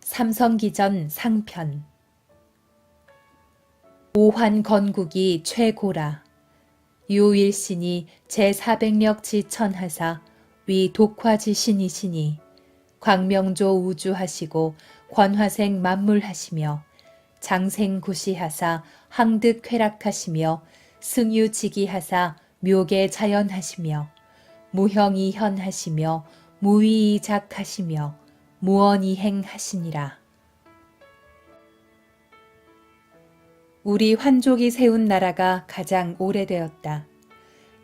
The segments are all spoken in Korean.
삼성기전 상편. 오환건국이 최고라. 유일신이 제400력 지천하사 위 독화지신이시니 광명조 우주하시고 권화생 만물하시며 장생구시하사 항득쾌락하시며 승유지기하사 묘계 자연하시며 무형이현하시며 무위이작하시며 무언이행하시니라. 우리 환족이 세운 나라가 가장 오래되었다.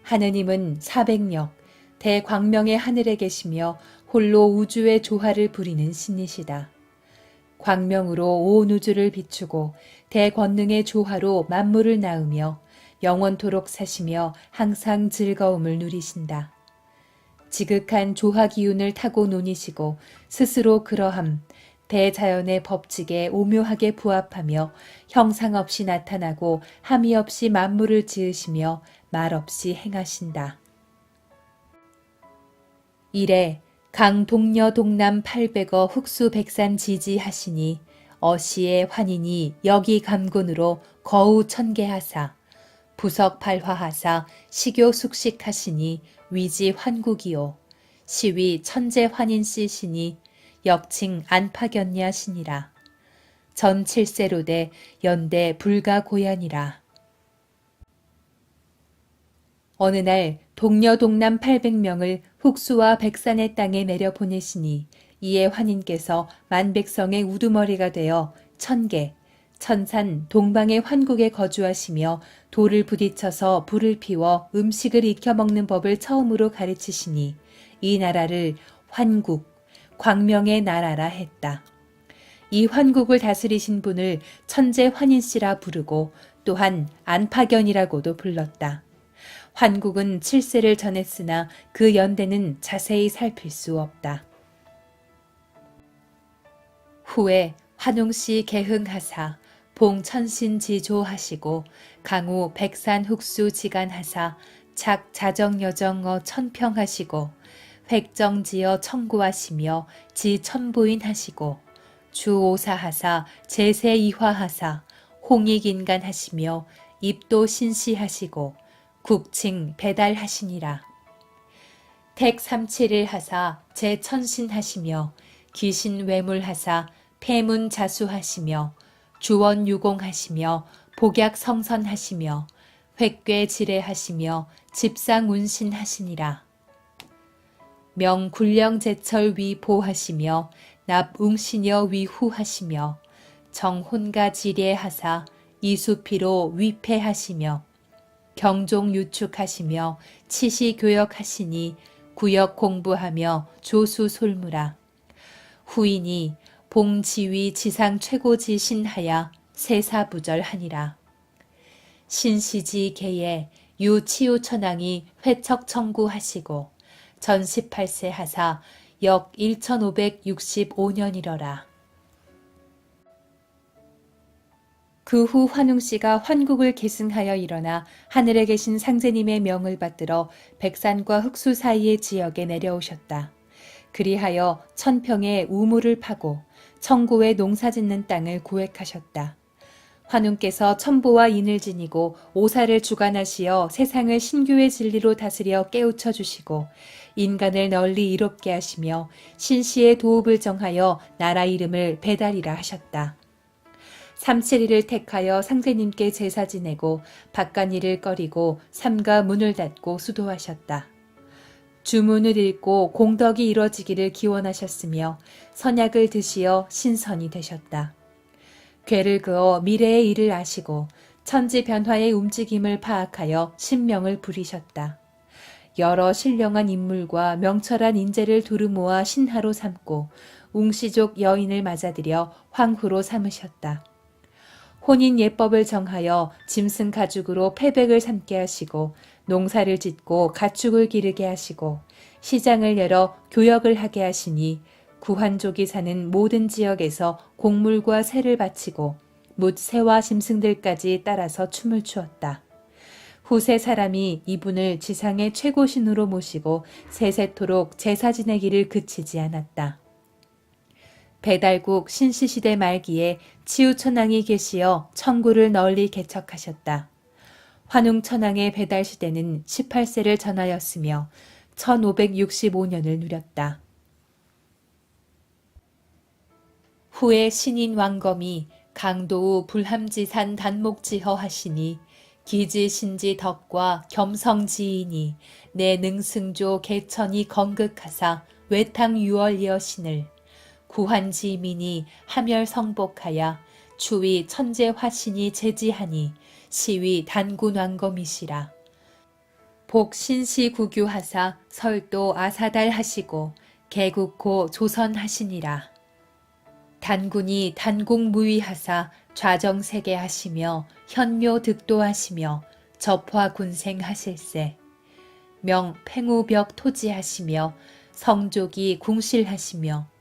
하느님은 400력 대광명의 하늘에 계시며 홀로 우주의 조화를 부리는 신이시다. 광명으로 온 우주를 비추고 대권능의 조화로 만물을 낳으며 영원토록 사시며 항상 즐거움을 누리신다. 지극한 조화 기운을 타고 논이시고 스스로 그러함 대자연의 법칙에 오묘하게 부합하며 형상 없이 나타나고 함이 없이 만물을 지으시며 말 없이 행하신다. 이래 강 동여 동남 800어 흑수 백산 지지하시니 어시의 환인이 여기 감군으로 거우 천계하사 부석 발화하사 시교 숙식하시니 위지 환국이요 시위 천재 환인 씨시니 역칭 안파견야시니라. 전 7세로대 연대 불가 고연이라. 어느 날 동여 동남 800명을 훅수와 백산의 땅에 내려 보내시니 이에 환인께서 만백성의 우두머리가 되어 천계, 천산 동방의 환국에 거주하시며 돌을 부딪혀서 불을 피워 음식을 익혀 먹는 법을 처음으로 가르치시니 이 나라를 환국, 광명의 나라라 했다. 이 환국을 다스리신 분을 천재 환인씨라 부르고 또한 안파견이라고도 불렀다. 환국은 7세를 전했으나 그 연대는 자세히 살필 수 없다. 후에 환웅씨 개흥하사 봉천신지조하시고 강우 백산흑수 지간하사 착 자정여정어 천평하시고 획정지어 청구하시며 지천부인하시고 주오사하사 제세이화하사 홍익인간하시며 입도 신시하시고 국칭 배달하시니라. 택삼칠을 하사 제천신하시며 기신외물하사 폐문자수하시며 주원유공하시며 복약성선하시며 획괴지례하시며 집상운신하시니라. 명굴령제철 위보하시며 납웅신여 위후하시며 정혼가지례하사 이수피로 위패하시며 경종유축하시며 치시교역하시니 구역 공부하며 조수솔무라. 후인이 봉지위 지상 최고지신하야 세사부절하니라. 신시지 계에 유치우천왕이 회척청구하시고 전 18세 하사 역 1565년이러라. 그 후 환웅씨가 환국을 계승하여 일어나 하늘에 계신 상제님의 명을 받들어 백산과 흑수 사이의 지역에 내려오셨다. 그리하여 천평에 우물을 파고 청고에 농사짓는 땅을 구획하셨다. 환웅께서 천보와 인을 지니고 오사를 주관하시어 세상을 신교의 진리로 다스려 깨우쳐 주시고 인간을 널리 이롭게 하시며 신시의 도읍을 정하여 나라 이름을 배달이라 하셨다. 삼칠이를 택하여 상제님께 제사 지내고 박간일을 꺼리고 삼가 문을 닫고 수도하셨다. 주문을 읽고 공덕이 이뤄지기를 기원하셨으며 선약을 드시어 신선이 되셨다. 궤를 그어 미래의 일을 아시고 천지 변화의 움직임을 파악하여 신명을 부리셨다. 여러 신령한 인물과 명철한 인재를 두루 모아 신하로 삼고 웅시족 여인을 맞아들여 황후로 삼으셨다. 혼인 예법을 정하여 짐승 가죽으로 패백을 삼게 하시고 농사를 짓고 가축을 기르게 하시고 시장을 열어 교역을 하게 하시니 구환족이 사는 모든 지역에서 곡물과 새를 바치고 못 새와 짐승들까지 따라서 춤을 추었다. 후세 사람이 이분을 지상의 최고신으로 모시고 세세토록 제사 지내기를 그치지 않았다. 배달국 신시시대 말기에 치우천왕이 계시어 청구를 널리 개척하셨다. 환웅천왕의 배달시대는 18세를 전하였으며 1565년을 누렸다. 후에 신인 왕검이 강도우 불함지산 단목지허 하시니 기지신지 덕과 겸성지이니 내 능승조 개천이 건극하사 외탕 유월 여신을 구한지민이 하멸성복하야 추위 천재화신이 제지하니 시위 단군왕검이시라. 복신시구규하사 설도 아사달 하시고 개국호 조선하시니라. 단군이 단공무위하사 좌정세계 하시며 현묘득도하시며 접화군생하실세. 명팽우벽 토지하시며 성족이 궁실하시며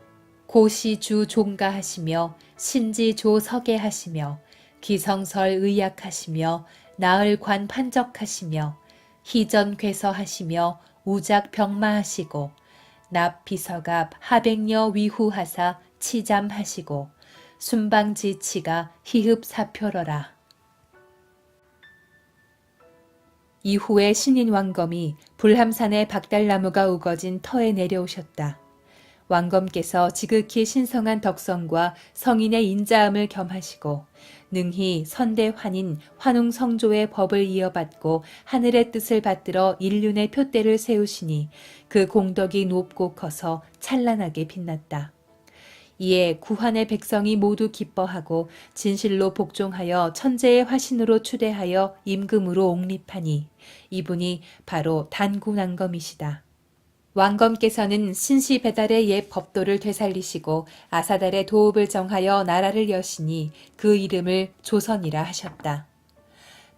고시주 종가하시며 신지조 서계하시며 기성설 의약하시며 나을관 판적하시며 희전괴서하시며 우작병마하시고 납비서갑 하백녀 위후하사 치잠하시고 순방지치가 희흡사표러라. 이후에 신인 왕검이 불함산의 박달나무가 우거진 터에 내려오셨다. 왕검께서 지극히 신성한 덕성과 성인의 인자함을 겸하시고 능히 선대환인 환웅성조의 법을 이어받고 하늘의 뜻을 받들어 인륜의 표대를 세우시니 그 공덕이 높고 커서 찬란하게 빛났다. 이에 구한의 백성이 모두 기뻐하고 진실로 복종하여 천재의 화신으로 추대하여 임금으로 옹립하니 이분이 바로 단군왕검이시다. 왕검께서는 신시 배달의 옛 법도를 되살리시고 아사달의 도읍을 정하여 나라를 여시니 그 이름을 조선이라 하셨다.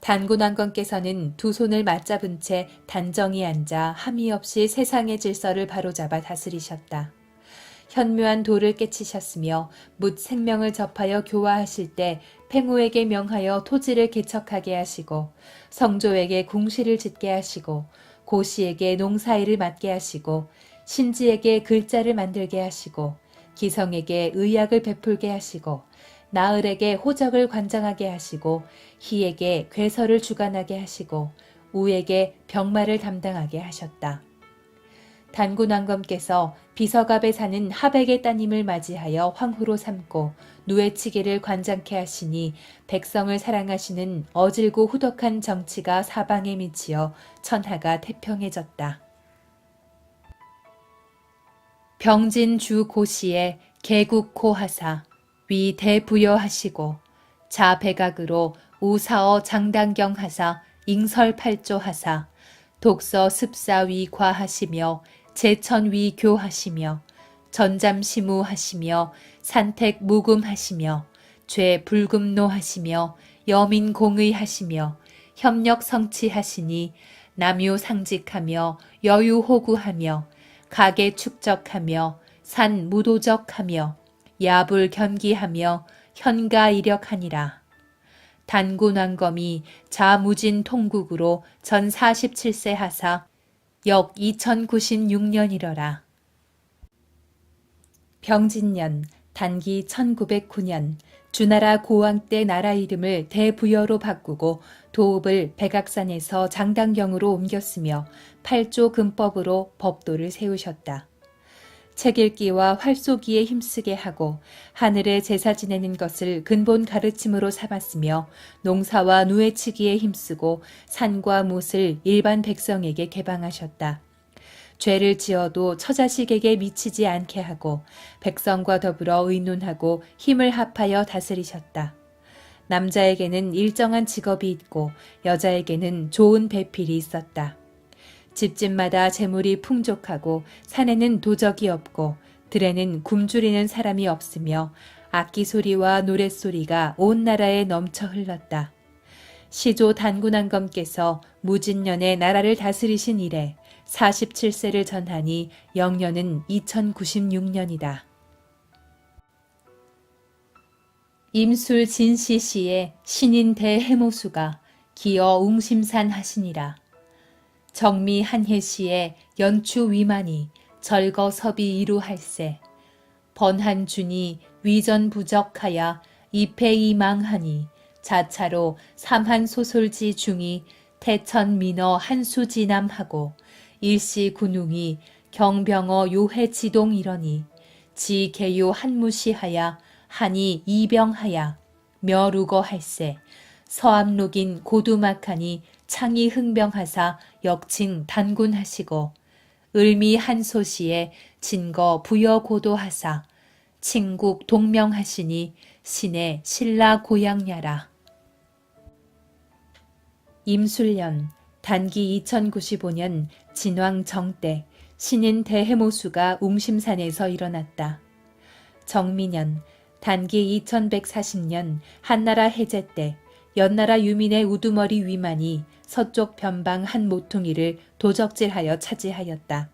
단군왕검께서는 두 손을 맞잡은 채 단정히 앉아 함이 없이 세상의 질서를 바로잡아 다스리셨다. 현묘한 도를 깨치셨으며 묻 생명을 접하여 교화하실 때 팽우에게 명하여 토지를 개척하게 하시고 성조에게 궁시를 짓게 하시고 고시에게 농사일을 맡게 하시고 신지에게 글자를 만들게 하시고 기성에게 의약을 베풀게 하시고 나을에게 호적을 관장하게 하시고 희에게 괴서를 주관하게 하시고 우에게 병마를 담당하게 하셨다. 단군왕검께서 비서갑에 사는 하백의 따님을 맞이하여 황후로 삼고 누에치기를 관장케 하시니 백성을 사랑하시는 어질고 후덕한 정치가 사방에 미치어 천하가 태평해졌다. 병진주 고시에 개국호 하사 위 대부여하시고 자백악으로 우사어 장당경 하사 잉설팔조 하사 독서 습사위 과하시며 제천위 교하시며 전잠시무 하시며 산택 무금하시며 죄 불금노 하시며 여민공의 하시며 협력 성취하시니 남유 상직하며 여유 호구하며 가계 축적하며 산 무도적하며 야불 견기하며 현가 이력하니라. 단군왕검이 자무진 통국으로 전 47세 하사 역 2096년이러라. 병진년 단기 1909년 주나라 고왕 때 나라 이름을 대부여로 바꾸고 도읍을 백악산에서 장당경으로 옮겼으며 8조 금법으로 법도를 세우셨다. 책 읽기와 활쏘기에 힘쓰게 하고 하늘에 제사 지내는 것을 근본 가르침으로 삼았으며 농사와 누에치기에 힘쓰고 산과 못을 일반 백성에게 개방하셨다. 죄를 지어도 처자식에게 미치지 않게 하고 백성과 더불어 의논하고 힘을 합하여 다스리셨다. 남자에게는 일정한 직업이 있고 여자에게는 좋은 배필이 있었다. 집집마다 재물이 풍족하고 산에는 도적이 없고 들에는 굶주리는 사람이 없으며 악기 소리와 노랫소리가 온 나라에 넘쳐 흘렀다. 시조 단군왕검께서 무진년에 나라를 다스리신 이래 47세를 전하니 영년은 2096년이다. 임술 진시시에 신인 대해모수가 기어 웅심산 하시니라. 정미 한혜시에 연추 위만이 절거 섭이 이루할세. 번한준이 위전부적하야 이패이망하니 자차로 삼한소솔지 중이 태천민어 한수지남하고 일시군웅이 경병어 요해지동 이러니 지개요 한무시하야 한이 이병하야 멸우거 할세 서암록인 고두막하니 창이 흥병하사 역칭 단군하시고 을미 한소시에 진거 부여고도하사 친국 동명하시니 신의 신라 고향야라. 임술년 단기 2095년 진왕 정때 신인 대해모수가 웅심산에서 일어났다. 정민년 단기 2140년 한나라 해제 때 연나라 유민의 우두머리 위만이 서쪽 변방 한 모퉁이를 도적질하여 차지하였다.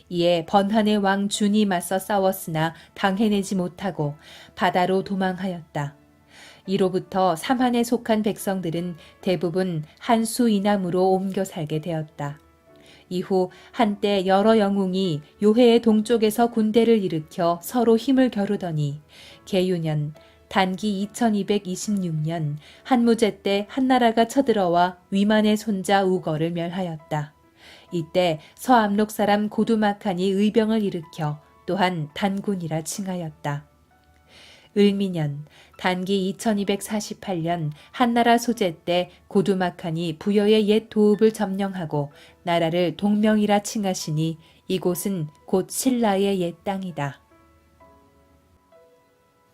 이에 번한의 왕 준이 맞서 싸웠으나 당해내지 못하고 바다로 도망하였다. 이로부터 삼한에 속한 백성들은 대부분 한수 이남으로 옮겨 살게 되었다. 이후 한때 여러 영웅이 요해의 동쪽에서 군대를 일으켜 서로 힘을 겨루더니 계유년 단기 2226년 한무제 때 한나라가 쳐들어와 위만의 손자 우거를 멸하였다. 이때 서암록 사람 고두막한이 의병을 일으켜 또한 단군이라 칭하였다. 을미년 단기 2248년 한나라 소재 때 고두막한이 부여의 옛 도읍을 점령하고 나라를 동명이라 칭하시니 이곳은 곧 신라의 옛 땅이다.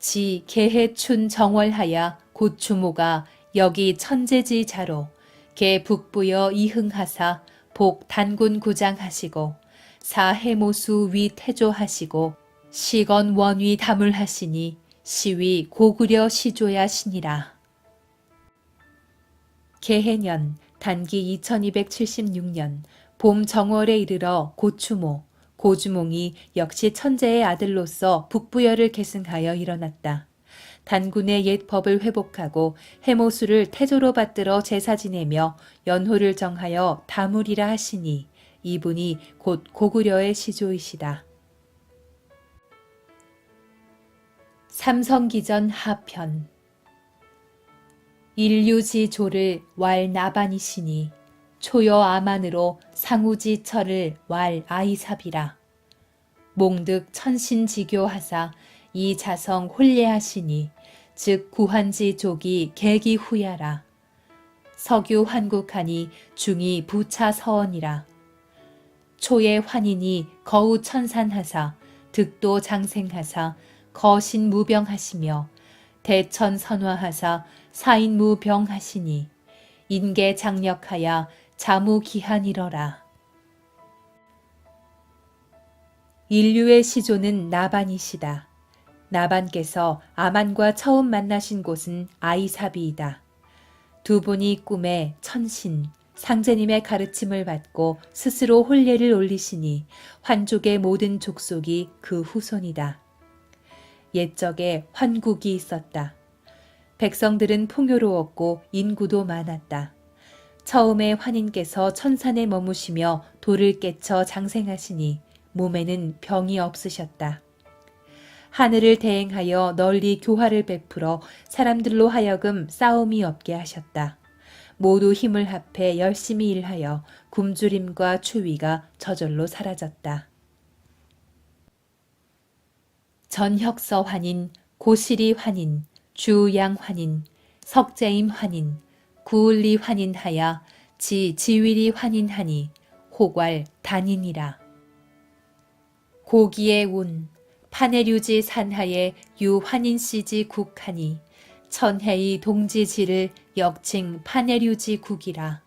지 개해춘 정월하야 고추모가 여기 천재지 자로 개 북부여 이흥하사 복 단군 구장하시고 사해모수 위 태조하시고 시건 원위 다물하시니 시위 고구려 시조야 신이라. 개해년 단기 2276년 봄 정월에 이르러 고추모 고주몽이 역시 천재의 아들로서 북부여를 계승하여 일어났다. 단군의 옛 법을 회복하고 해모수를 태조로 받들어 제사 지내며 연호를 정하여 다물이라 하시니 이분이 곧 고구려의 시조이시다. 삼성기전 하편 인류지조를 왈 나반이시니 초여 아만으로 상우지 철을 왈 아이삽이라. 몽득 천신지교하사 이 자성 홀례하시니 즉 구한지 족이 계기 후야라. 석유 환국하니 중이 부차 서원이라. 초의 환인이 거우 천산하사 득도 장생하사 거신 무병하시며 대천 선화하사 사인무 병하시니 인계 장력하야 자무 기한이러라. 인류의 시조는 나반이시다. 나반께서 아만과 처음 만나신 곳은 아이사비이다. 두 분이 꿈에 천신, 상제님의 가르침을 받고 스스로 혼례를 올리시니 환족의 모든 족속이 그 후손이다. 옛적에 환국이 있었다. 백성들은 풍요로웠고 인구도 많았다. 처음에 환인께서 천산에 머무시며 돌을 깨쳐 장생하시니 몸에는 병이 없으셨다. 하늘을 대행하여 널리 교화를 베풀어 사람들로 하여금 싸움이 없게 하셨다. 모두 힘을 합해 열심히 일하여 굶주림과 추위가 저절로 사라졌다. 전혁서 환인, 고시리 환인, 주양 환인, 석재임 환인, 구을리 환인하야 지위리 환인하니 호괄 단인이라. 고기의 운, 파내류지 산하에 유환인씨지 국하니 천해의 동지지를 역칭 파내류지 국이라.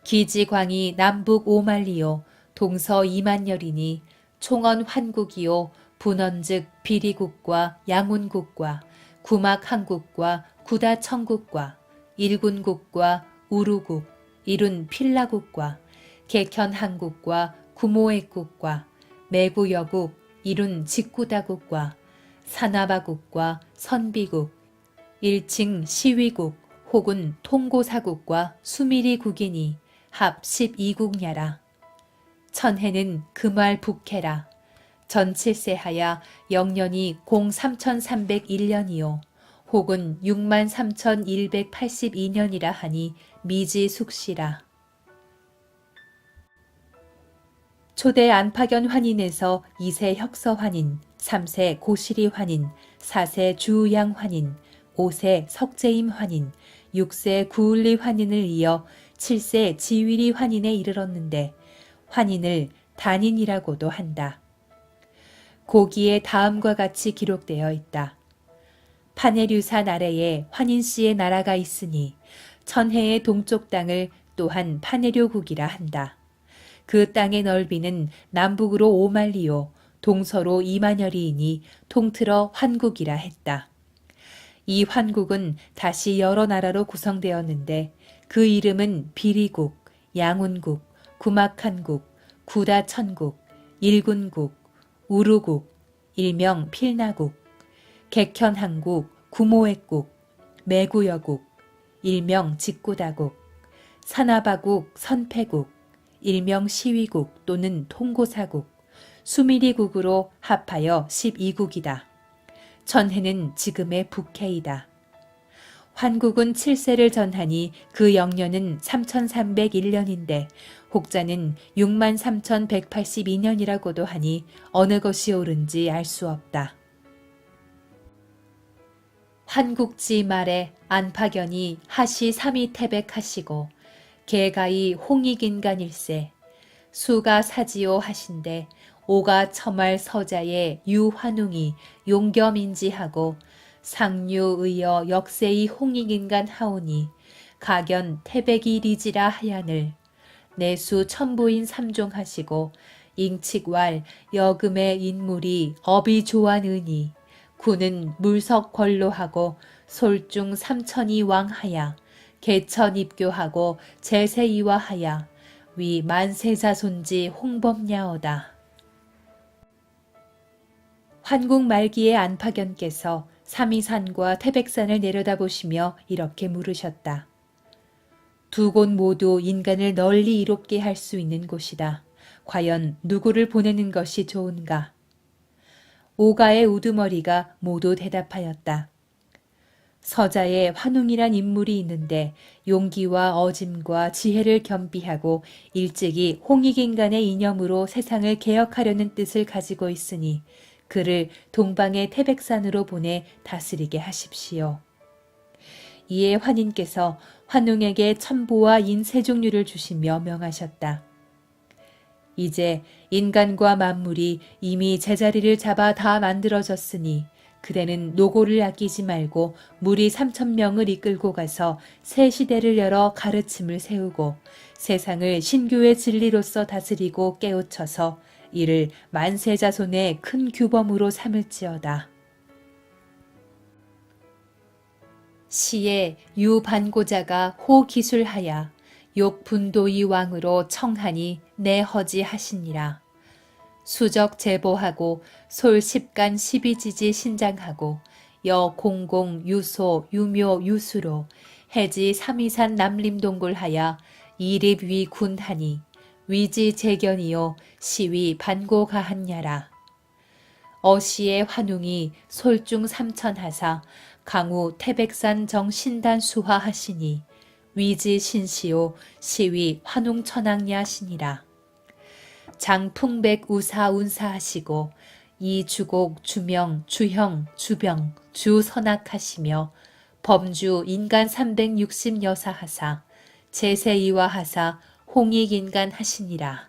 기지광이 남북 5만리요 동서 2만여리니 총언 환국이요 분언즉 비리국과 양운국과 구막한국과 구다천국과 일군국과 우루국, 이룬 필라국과 개현한국과 구모액국과 매구여국, 이룬 직구다국과 사나바국과 선비국, 일칭 시위국 혹은 통고사국과 수미리국이니 합 12국야라. 천해는 금활 북해라. 전 7세하야 영년이 공 3301년이요 혹은 63,182년이라 하니 미지숙시라. 초대 안파견 환인에서 2세 혁서 환인, 3세 고시리 환인, 4세 주우양 환인, 5세 석재임 환인, 6세 구울리 환인을 이어 7세 지위리 환인에 이르렀는데 환인을 단인이라고도 한다. 고기에 다음과 같이 기록되어 있다. 파네류산 아래에 환인씨의 나라가 있으니 천해의 동쪽 땅을 또한 파네류국이라 한다. 그 땅의 넓이는 남북으로 5만리요 동서로 2만여리이니 통틀어 환국이라 했다. 이 환국은 다시 여러 나라로 구성되었는데 그 이름은 비리국, 양운국, 구막한국, 구다천국, 일군국, 우루국, 일명 필나국, 객현항국, 구모액국, 매구여국, 일명 직구다국, 사나바국, 선패국, 일명 시위국 또는 통고사국, 수미리국으로 합하여 12국이다. 천해는 지금의 북해이다. 환국은 7세를 전하니 그 영년은 3301년인데 혹자는 63,182년이라고도 하니 어느 것이 옳은지 알 수 없다. 환국지 말에 안파견이 하시 3위 태백하시고 개가이 홍익인간일세 수가 사지요 하신데 오가 첨할 서자에 유환웅이 용겸인지하고 상류의여 역세의 홍익인간 하오니 가견 태백이 리지라 하야늘 내수 천부인 삼종하시고 잉칙왈 여금의 인물이 업이 조안으니 구는 물석 권로하고 솔중 삼천이 왕하야 개천 입교하고 제세이와하야 위 만세자손지 홍범야어다. 환국 말기의 안파견께서 삼위산과 태백산을 내려다보시며 이렇게 물으셨다. 두 곳 모두 인간을 널리 이롭게 할 수 있는 곳이다. 과연 누구를 보내는 것이 좋은가? 오가의 우두머리가 모두 대답하였다. 서자에 환웅이란 인물이 있는데 용기와 어짐과 지혜를 겸비하고 일찍이 홍익인간의 이념으로 세상을 개혁하려는 뜻을 가지고 있으니 그를 동방의 태백산으로 보내 다스리게 하십시오. 이에 환인께서 환웅에게 천보와 인세종류를 주시며 명하셨다. 이제 인간과 만물이 이미 제자리를 잡아 다 만들어졌으니 그대는 노고를 아끼지 말고 무리 3,000명을 이끌고 가서 새 시대를 열어 가르침을 세우고 세상을 신교의 진리로서 다스리고 깨우쳐서 이를 만세자손의 큰 규범으로 삼을지어다. 시에 유반고자가 호기술하야 욕분도이 왕으로 청하니 내허지하시니라. 수적 제보하고 솔 10간 12지지 신장하고 여 공공 유소 유묘 유수로 해지 삼위산 남림동굴하야 이립 위 군하니 위지 재견이요 시위 반고가한야라. 어시의 환웅이 솔중 삼천하사 강우 태백산 정신단 수화하시니 위지 신시오 시위 환웅천왕야시니라. 장풍백 우사 운사하시고 이주곡 주명 주형 주병 주선악하시며 범주 인간 360여사 하사 제세이와 하사 홍익인간 하시니라.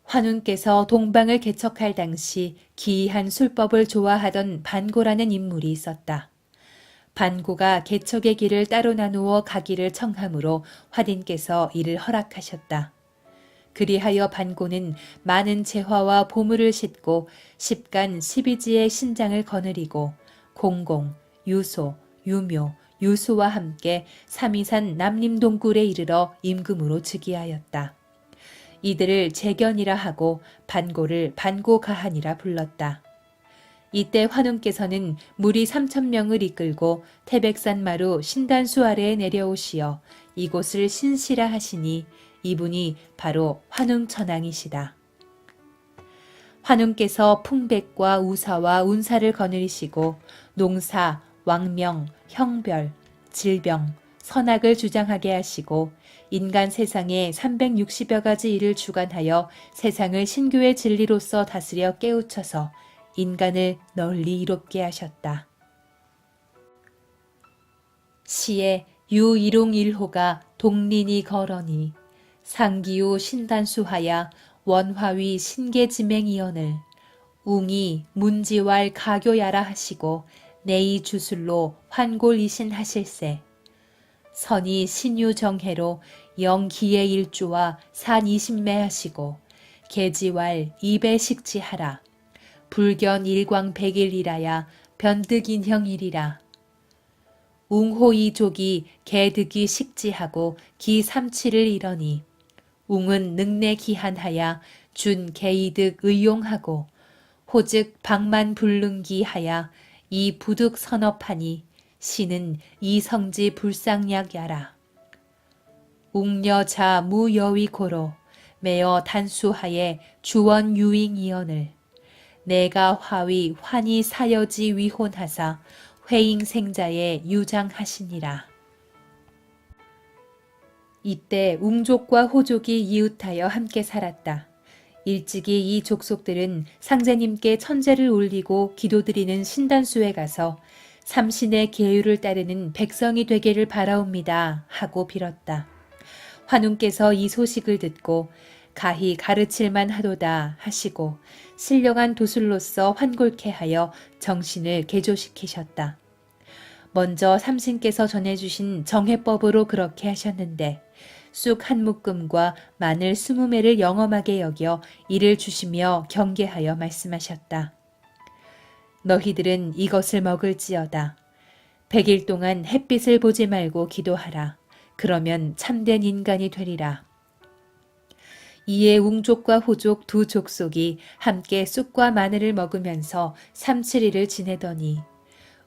환웅께서 동방을 개척할 당시 기이한 술법을 좋아하던 반고라는 인물이 있었다. 반고가 개척의 길을 따로 나누어 가기를 청하므로 환인께서 이를 허락하셨다. 그리하여 반고는 많은 재화와 보물을 싣고 10간 12지의 신장을 거느리고 공공, 유소, 유묘, 유수와 함께 삼위산 남림동굴에 이르러 임금으로 즉위하였다. 이들을 재견이라 하고 반고를 반고가한이라 불렀다. 이때 환웅께서는 무리 3,000명을 이끌고 태백산 마루 신단수 아래에 내려오시어 이곳을 신시라 하시니 이분이 바로 환웅천왕이시다. 환웅께서 풍백과 우사와 운사를 거느리시고 농사, 왕명, 형별, 질병, 선악을 주장하게 하시고 인간 세상에 360여 가지 일을 주관하여 세상을 신교의 진리로서 다스려 깨우쳐서 인간을 널리 이롭게 하셨다. 시에 유일웅일호가 동린이 거러니 상기우 신단수하야 원화위 신계지맹이언을 웅이 문지왈 가교야라 하시고 내이 주술로 환골이신 하실세. 선이 신유정해로 영기의 일주와 산 20매 하시고 계지왈 2배식지하라. 불견 일광백일이라야 변득인형일이라. 웅호이족이 개득이 식지하고 기삼치를 이러니 웅은 능내 기한하야 준 개이득 의용하고 호즉 방만불능기 하야 이 부득 선업하니 시는 이성지 불상약야라. 웅여자 무여위고로 매어 단수하에 주원 유잉이언을 내가 화위 환희 사여지 위혼하사 회잉생자에 유장하시니라. 이때 웅족과 호족이 이웃하여 함께 살았다. 일찍이 이 족속들은 상제님께 천제를 올리고 기도드리는 신단수에 가서 삼신의 계율을 따르는 백성이 되기를 바라옵니다 하고 빌었다. 환웅께서 이 소식을 듣고 가히 가르칠만 하도다 하시고 신령한 도술로서 환골케 하여 정신을 개조시키셨다. 먼저 삼신께서 전해주신 정해법으로 그렇게 하셨는데 쑥 한 묶음과 마늘 20매를 영험하게 여겨 이를 주시며 경계하여 말씀하셨다. 너희들은 이것을 먹을지어다. 100일 동안 햇빛을 보지 말고 기도하라. 그러면 참된 인간이 되리라. 이에 웅족과 호족 두 족속이 함께 쑥과 마늘을 먹으면서 3, 7일을 지내더니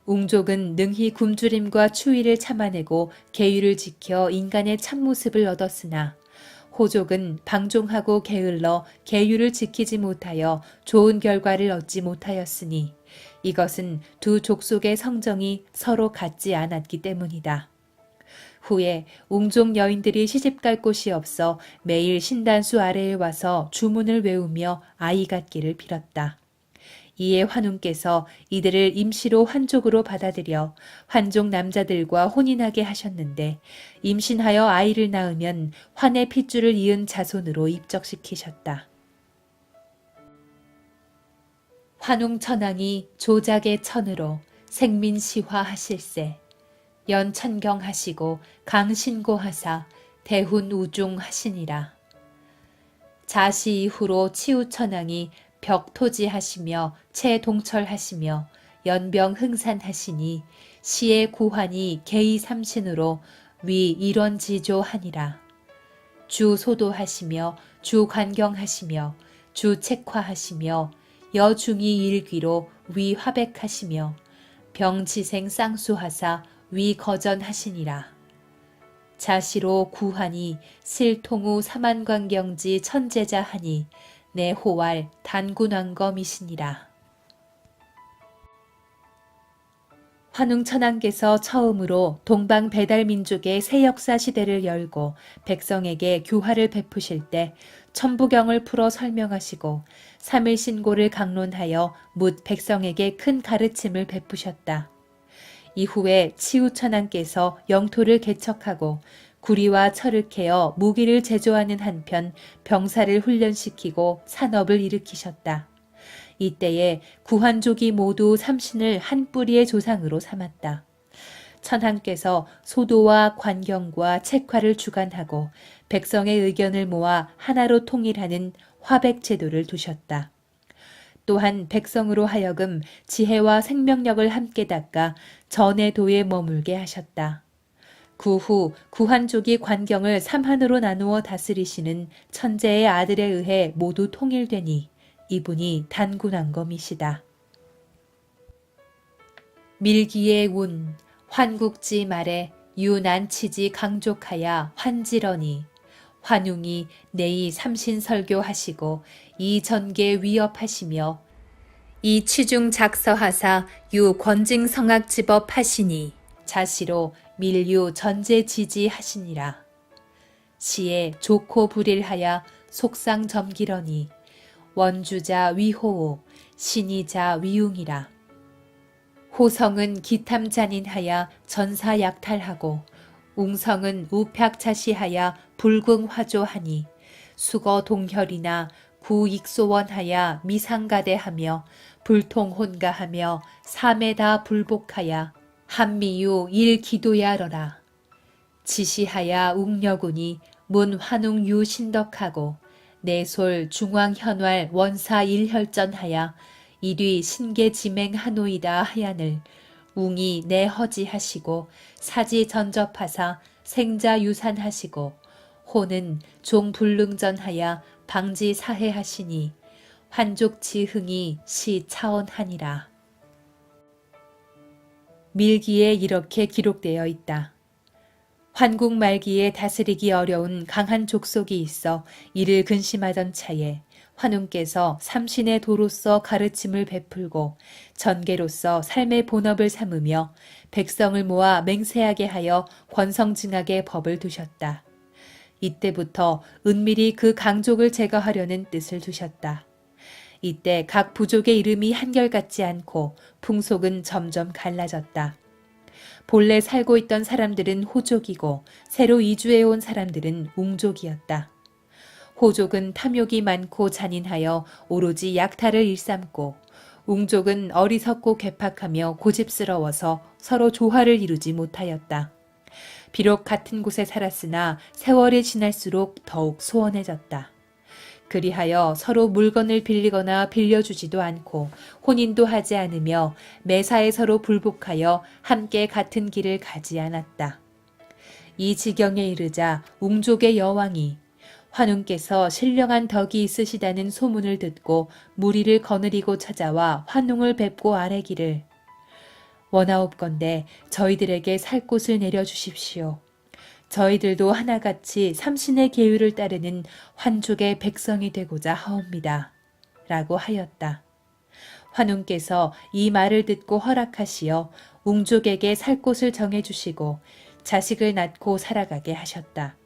웅족은 능히 굶주림과 추위를 참아내고 계율을 지켜 인간의 참모습을 얻었으나 호족은 방종하고 게을러 계율을 지키지 못하여 좋은 결과를 얻지 못하였으니 이것은 두 족속의 성정이 서로 같지 않았기 때문이다. 후에 웅족 여인들이 시집갈 곳이 없어 매일 신단수 아래에 와서 주문을 외우며 아이 갖기를 빌었다. 이에 환웅께서 이들을 임시로 환족으로 받아들여 환족 남자들과 혼인하게 하셨는데 임신하여 아이를 낳으면 환의 핏줄을 이은 자손으로 입적시키셨다. 환웅 천왕이 조작의 천으로 생민시화 하실세. 연천경 하시고 강신고 하사 대훈 우중 하시니라. 자시 이후로 치우천왕이 벽토지하시며 채동철하시며 연병 흥산하시니 시의 고환이 계의삼신으로 위 일원지조하니라. 주소도하시며 주관경하시며 주책화하시며 여중이 일귀로 위 화백하시며 병지생 쌍수하사 위 거전하시니라. 자시로 구하니 실통우 사만광경지 천제자하니 내 호왈 단군왕검이시니라. 환웅천왕께서 처음으로 동방 배달민족의 새 역사 시대를 열고 백성에게 교화를 베푸실 때 천부경을 풀어 설명하시고 삼일신고를 강론하여 묻 백성에게 큰 가르침을 베푸셨다. 이후에 치우천왕께서 영토를 개척하고 구리와 철을 캐어 무기를 제조하는 한편 병사를 훈련시키고 산업을 일으키셨다. 이때에 구한족이 모두 삼신을 한 뿌리의 조상으로 삼았다. 천황께서 소도와 관경과 책화를 주관하고 백성의 의견을 모아 하나로 통일하는 화백제도를 두셨다. 또한 백성으로 하여금 지혜와 생명력을 함께 닦아 전의 도에 머물게 하셨다. 그 후 구한족이 관경을 삼한으로 나누어 다스리시는 천재의 아들에 의해 모두 통일되니 이분이 단군왕검이시다. 밀기의 운, 환국지 말에 유난치지 강족하야 환지러니 환웅이 내이 삼신설교하시고 이 전계 위협하시며 이 취중 작서하사 유 권징성악 집업하시니 자시로 밀유 전제 지지하시니라. 시에 좋고 불일하여 속상 점기러니 원주자 위호오 신이자 위웅이라. 호성은 기탐잔인하여 전사약탈하고 웅성은 우벽자시하여 불궁화조하니 수거 동혈이나 구익소원하여 미상가대하며 불통혼가하며 삼에다 불복하여 한미유 일기도야러라. 지시하여 웅려군이 문환웅유 신덕하고 내솔 중왕현활 원사 일혈전하여 이리 신계지맹하노이다 하야늘 웅이 내허지하시고 사지 전접하사 생자유산하시고 호는 종불능전하여 방지사해하시니 환족지흥이 시차원하니라. 밀기에 이렇게 기록되어 있다. 환국 말기에 다스리기 어려운 강한 족속이 있어 이를 근심하던 차에 환웅께서 삼신의 도로서 가르침을 베풀고 전계로서 삶의 본업을 삼으며 백성을 모아 맹세하게 하여 권성징악의 법을 두셨다. 이때부터 은밀히 그 강족을 제거하려는 뜻을 두셨다. 이때 각 부족의 이름이 한결같지 않고 풍속은 점점 갈라졌다. 본래 살고 있던 사람들은 호족이고 새로 이주해온 사람들은 웅족이었다. 호족은 탐욕이 많고 잔인하여 오로지 약탈을 일삼고 웅족은 어리석고 괴팍하며 고집스러워서 서로 조화를 이루지 못하였다. 비록 같은 곳에 살았으나 세월이 지날수록 더욱 소원해졌다. 그리하여 서로 물건을 빌리거나 빌려주지도 않고 혼인도 하지 않으며 매사에 서로 불복하여 함께 같은 길을 가지 않았다. 이 지경에 이르자 웅족의 여왕이 환웅께서 신령한 덕이 있으시다는 소문을 듣고 무리를 거느리고 찾아와 환웅을 뵙고 아뢰기를 원하옵건대 저희들에게 살 곳을 내려주십시오. 저희들도 하나같이 삼신의 계율을 따르는 환족의 백성이 되고자 하옵니다. 라고 하였다. 환웅께서 이 말을 듣고 허락하시어 웅족에게 살 곳을 정해주시고 자식을 낳고 살아가게 하셨다.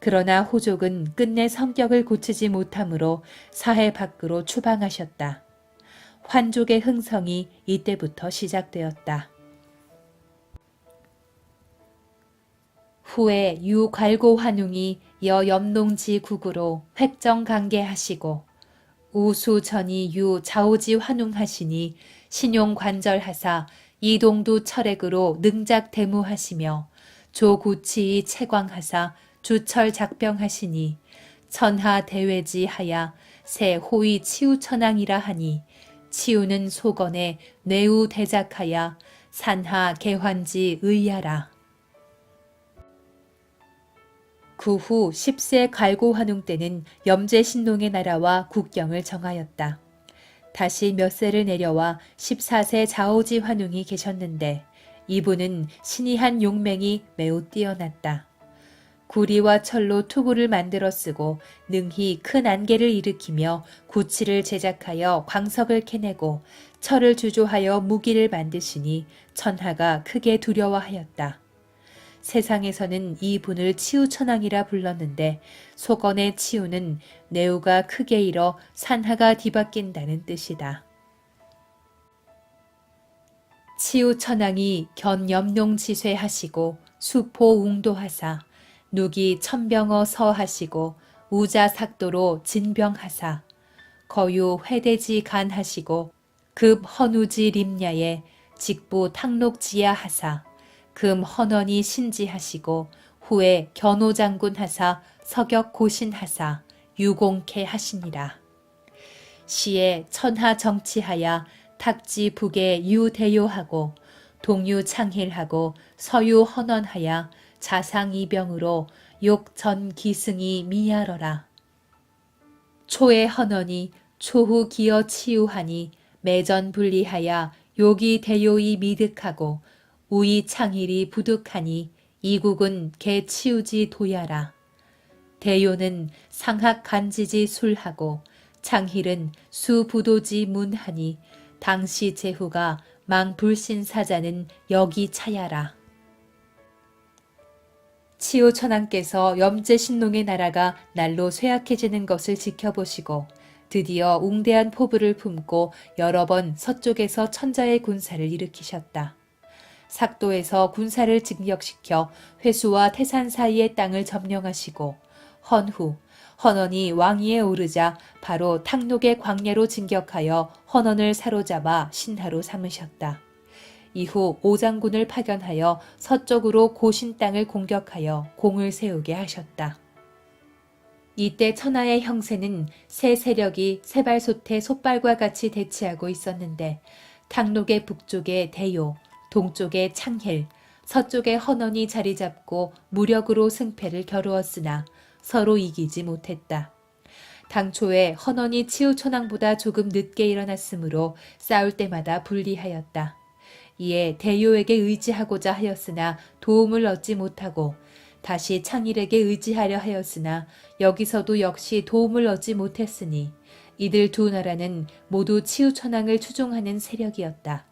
그러나 호족은 끝내 성격을 고치지 못하므로 사해 밖으로 추방하셨다. 환족의 흥성이 이때부터 시작되었다. 후에 유괄고 환웅이 여염농지 국으로 획정강계하시고 우수전이 유 좌오지 환웅하시니 신용관절하사 이동두 철액으로 능작대무하시며 조구치이 채광하사 주철작병하시니 천하대외지 하야 새 호위 치우천왕이라 하니 치우는 소건에 뇌우대작하야 산하 개환지 의야라. 그 후 10세 갈고환웅 때는 염제신농의 나라와 국경을 정하였다. 다시 몇 세를 내려와 14세 자오지 환웅이 계셨는데 이분은 신이한 용맹이 매우 뛰어났다. 구리와 철로 투구를 만들어 쓰고 능히 큰 안개를 일으키며 구치를 제작하여 광석을 캐내고 철을 주조하여 무기를 만드시니 천하가 크게 두려워하였다. 세상에서는 이 분을 치우천왕이라 불렀는데 속언의 치우는 내우가 크게 일어 산하가 뒤바뀐다는 뜻이다. 치우천왕이 견염농지쇠하시고 수포웅도하사 누기 천병어 서하시고 우자삭도로 진병하사 거유 회대지 간하시고 급 헌우지 림야에 직부 탕록지야하사 금 헌원이 신지하시고 후에 견호장군 하사 서격 고신하사 유공케 하시니라. 시에 천하 정치하야 탁지 북에 유대요하고 동유 창힐하고 서유 헌원하야 자상이병으로 욕전 기승이 미야러라. 초의 헌원이 초후 기어 치유하니 매전 분리하야 욕이 대요이 미득하고 우이 창일이 부득하니 이국은 개 치우지 도야라. 대요는 상학 간지지 술하고 창힐은 수부도지 문하니 당시 제후가 망불신사자는 여기 차야라. 치우천왕께서 염제신농의 나라가 날로 쇠약해지는 것을 지켜보시고 드디어 웅대한 포부를 품고 여러 번 서쪽에서 천자의 군사를 일으키셨다. 삭도에서 군사를 진격시켜 회수와 태산 사이의 땅을 점령하시고 헌후 헌원이 왕위에 오르자 바로 탕록의 광야로 진격하여 헌원을 사로잡아 신하로 삼으셨다. 이후 오장군을 파견하여 서쪽으로 고신 땅을 공격하여 공을 세우게 하셨다. 이때 천하의 형세는 세 세력이 세발솥의 솥발과 같이 대치하고 있었는데 탕록의 북쪽에 대요, 동쪽에 창힐, 서쪽에 헌원이 자리 잡고 무력으로 승패를 겨루었으나 서로 이기지 못했다. 당초에 헌원이 치우천왕보다 조금 늦게 일어났으므로 싸울 때마다 불리하였다. 이에 대요에게 의지하고자 하였으나 도움을 얻지 못하고 다시 창일에게 의지하려 하였으나 여기서도 역시 도움을 얻지 못했으니 이들 두 나라는 모두 치우천왕을 추종하는 세력이었다.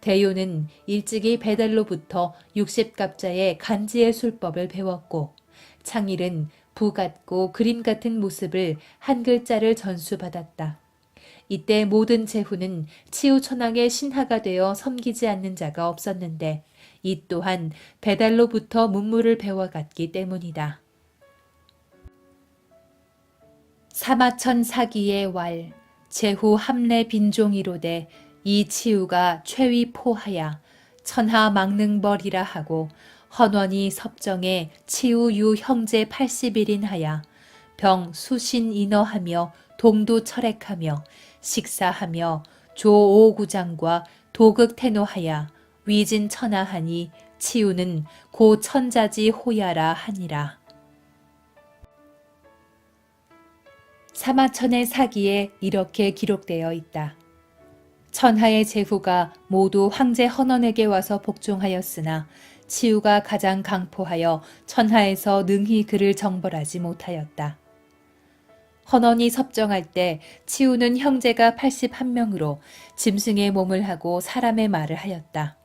대요는 일찍이 배달로부터 60갑자의 간지의 술법을 배웠고 창일은 부 같고 그림 같은 모습을 한 글자를 전수받았다. 이때 모든 제후는 치우천왕의 신하가 되어 섬기지 않는 자가 없었는데 이 또한 배달로부터 문무를 배워갔기 때문이다. 사마천 사기의 왈 제후 함내 빈종이로되 이 치우가 최위 포하야 천하 망능벌이라 하고 헌원이 섭정에 치우유 형제 80일인 하야 병 수신 인어하며 동도 철액하며 식사하며 조오구장과 도극태노하야 위진 천하하니 치우는 고 천자지 호야라 하니라. 사마천의 사기에 이렇게 기록되어 있다. 천하의 제후가 모두 황제 헌원에게 와서 복종하였으나 치우가 가장 강포하여 천하에서 능히 그를 정벌하지 못하였다. 헌원이 섭정할 때 치우는 형제가 81명으로 짐승의 몸을 하고 사람의 말을 하였다.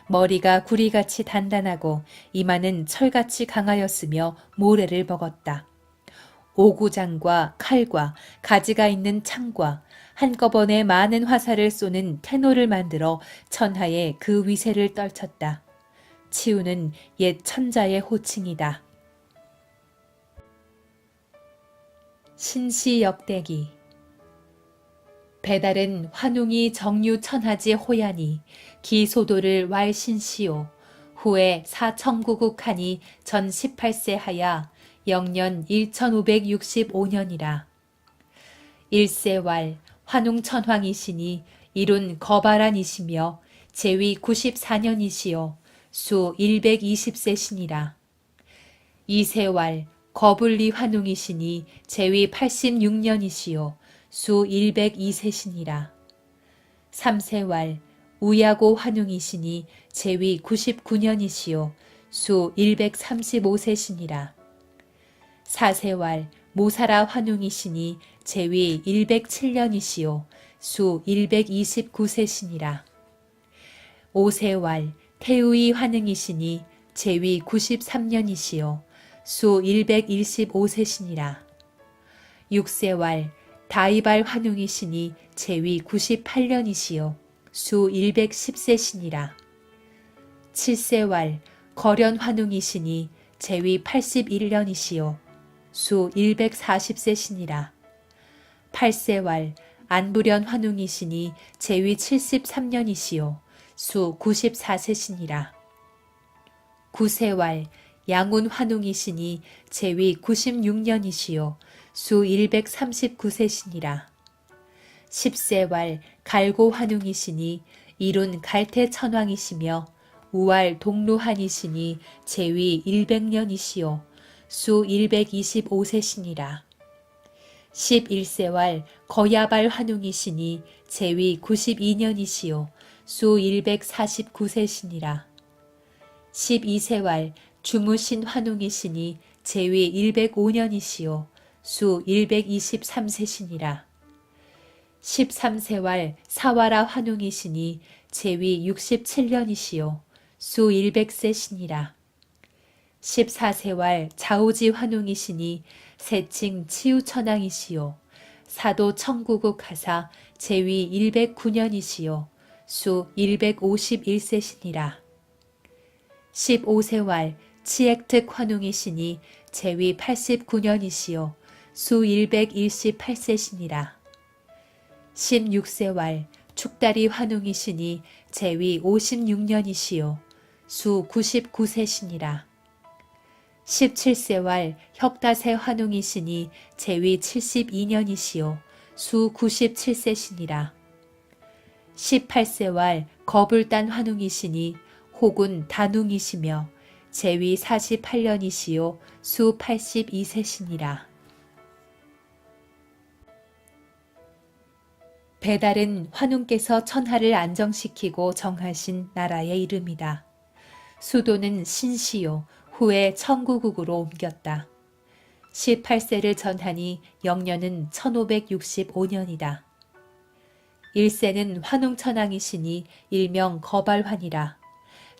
머리가 구리같이 단단하고 이마는 철같이 강하였으며 모래를 먹었다. 오구장과 칼과 가지가 있는 창과 한꺼번에 많은 화살을 쏘는 태노를 만들어 천하에 그 위세를 떨쳤다. 치우는 옛 천자의 호칭이다. 신시역대기 배달은 환웅이 정유 천하지 호야니 기소도를 왈신시오 후에 사청구국하니 전 18세 하야 영년 1565년이라. 일세왈 환웅천황이시니 이룬 거바란이시며 제위 94년이시요 수 120세시니라. 이세왈 거불리 환웅이시니 제위 86년이시요 수 102세시니라. 삼세왈 우야고 환웅이시니 제위 99년이시요 수 135세시니라. 사세왈 모사라 환웅이시니 제위 107년이시요 수 129세시니라. 오세왈 태우이 환웅이시니 제위 93년이시요 수 115세시니라. 육세왈 다이발 환웅이시니 제위 98년이시요 수 110세시니라. 칠세왈 거련 환웅이시니 제위 81년이시요 수 140세시니라. 팔세왈 안부련 환웅이시니 제위 73년이시요 수 94세시니라. 구세왈 양운 환웅이시니 제위 96년이시요 수 139세시니라. 십세왈 갈고 환웅이시니 이룬 갈태 천왕이시며 우왈 동루한이시니 제위 100년이시요 수 125세시니라. 11세왈 거야발 환웅이시니 제위 92년이시요 수 149세시니라. 12세왈 주무신 환웅이시니 제위 105년이시요 수 123세시니라. 13세왈 사와라 환웅이시니 제위 67년이시요 수 100세시니라. 14세왈 자오지 환웅이시니 세칭 치우천왕이시요 사도 청구국 하사 제위 109년이시요 수 151세시니라. 15세왈 치액특 환웅이시니 제위 89년이시요 수 118세시니라. 16세왈 축다리 환웅이시니 제위 56년이시요 수 99세시니라. 17세왈 혁다세 환웅이시니 제위 72년이시요 수 97세시니라. 18세왈 거불단 환웅이시니 혹은 단웅이시며 제위 48년이시요 수 82세시니라. 배달은 환웅께서 천하를 안정시키고 정하신 나라의 이름이다. 수도는 신시요 후에 청구국으로 옮겼다. 18세를 전하니 영년은 1565년이다. 1세는 환웅천왕이시니 일명 거발환이라.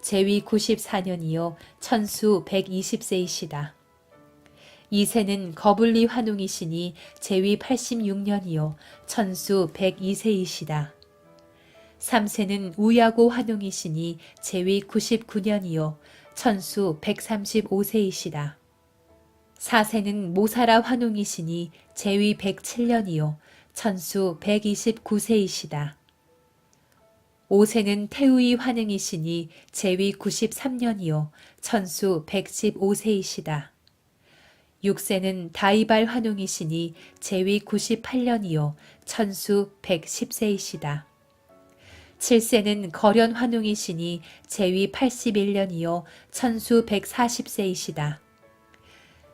제위 94년이요 천수 120세이시다. 2세는 거불리 환웅이시니 제위 86년이요 천수 102세이시다. 3세는 우야고 환웅이시니 제위 99년이요 천수 135세이시다. 4세는 모사라 환웅이시니 제위 107년이요 천수 129세이시다. 5세는 태우이 환웅이시니 제위 93년이요 천수 115세이시다. 6세는 다이발 환웅이시니 제위 98년이요 천수 110세이시다. 7세는 거련 환웅이시니 제위 81년이요 천수 140세이시다.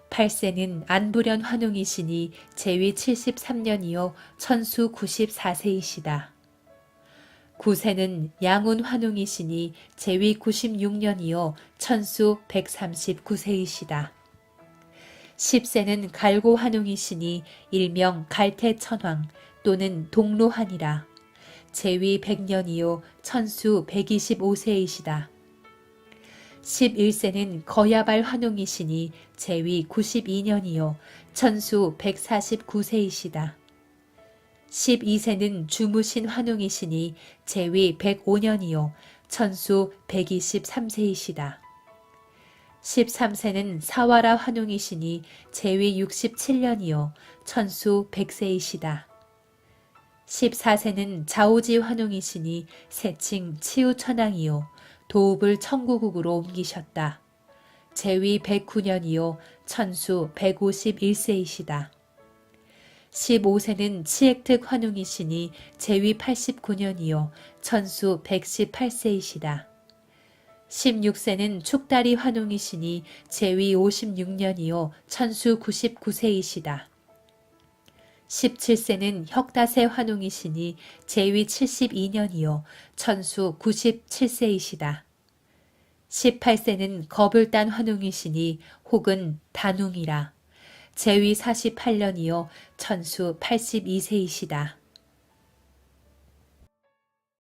8세는 안부련 환웅이시니 제위 73년이요 천수 94세이시다. 9세는 양운 환웅이시니 제위 96년이요 천수 139세이시다. 10세는 갈고 환웅이시니 일명 갈태천왕 또는 동로환이라. 제위 100년이요 천수 125세이시다. 11세는 거야발 환웅이시니 제위 92년이요 천수 149세이시다. 12세는 주무신 환웅이시니 제위 105년이요 천수 123세이시다. 13세는 사와라 환웅이시니 제위 67년이요 천수 100세이시다. 14세는 자오지 환웅이시니 세칭 치우천왕이요 도읍을 청구국으로 옮기셨다. 제위 109년이요 천수 151세이시다. 15세는 치액특 환웅이시니 제위 89년이요 천수 118세이시다. 16세는 축다리 환웅이시니 제위 56년이요 천수 99세이시다. 17세는 혁다세 환웅이시니 제위 72년이요 천수 97세이시다. 18세는 거불단 환웅이시니 혹은 단웅이라. 제위 48년이요 천수 82세이시다.